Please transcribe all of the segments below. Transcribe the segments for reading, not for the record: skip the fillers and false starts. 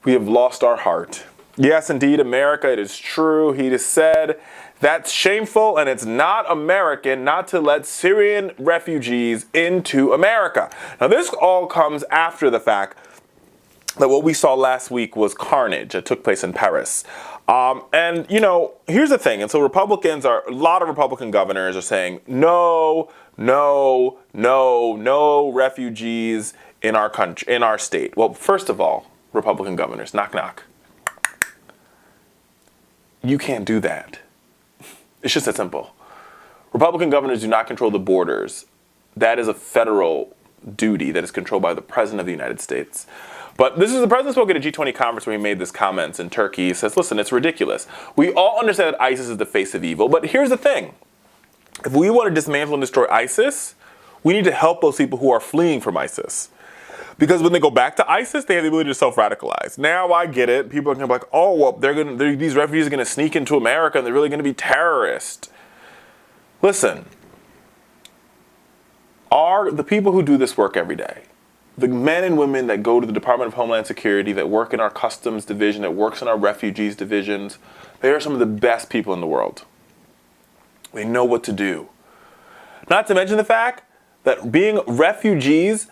We have lost our heart. Yes, indeed, America, it is true. He just said that's shameful and it's not American not to let Syrian refugees into America. Now, this all comes after the fact that what we saw last week was carnage that took place in Paris. And, you know, here's the thing. And so a lot of Republican governors are saying, no, no, no, no refugees in our country, in our state. Well, first of all, Republican governors, knock, knock. You can't do that. It's just that simple. Republican governors do not control the borders. That is a federal duty that is controlled by the President of the United States. But this is the President spoke at a G20 conference where he made this comments in Turkey. He says, listen, it's ridiculous. We all understand that ISIS is the face of evil, but here's the thing. If we want to dismantle and destroy ISIS, we need to help those people who are fleeing from ISIS. Because when they go back to ISIS, they have the ability to self-radicalize. Now I get it. People are going to be like, oh, well, these refugees are going to sneak into America and they're really going to be terrorists. Listen, the people who do this work every day, the men and women that go to the Department of Homeland Security, that work in our customs division, that works in our refugees divisions, they are some of the best people in the world. They know what to do. Not to mention the fact that being refugees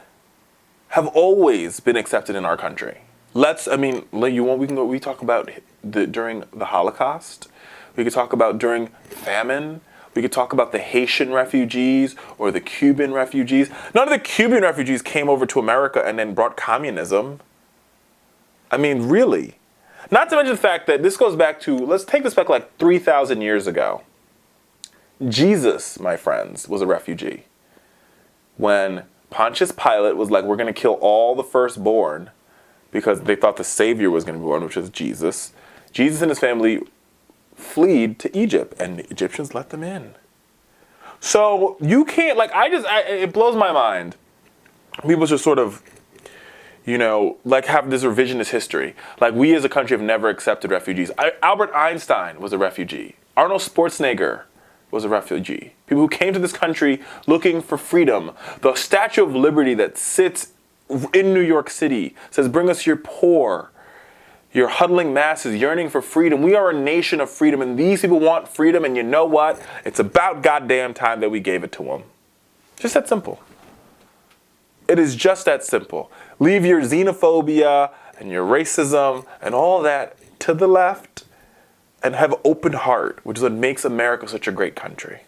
have always been accepted in our country. We talk about during the Holocaust. We could talk about during famine. We could talk about the Haitian refugees or the Cuban refugees. None of the Cuban refugees came over to America and then brought communism. I mean, really. Not to mention the fact that this goes back to, let's take this back like 3,000 years ago. Jesus, my friends, was a refugee. When Pontius Pilate was like, we're going to kill all the firstborn because they thought the Savior was going to be born, which is Jesus. Jesus and his family fled to Egypt, and the Egyptians let them in. So you can't, it blows my mind. People just sort of, have this revisionist history. Like, we as a country have never accepted refugees. Albert Einstein was a refugee. Arnold Schwarzenegger was a refugee. People who came to this country looking for freedom. The Statue of Liberty that sits in New York City says, bring us your poor, your huddling masses yearning for freedom. We are a nation of freedom, and these people want freedom, and you know what? It's about goddamn time that we gave it to them. Just that simple. It is just that simple. Leave your xenophobia and your racism and all that to the left and have an open heart, which is what makes America such a great country.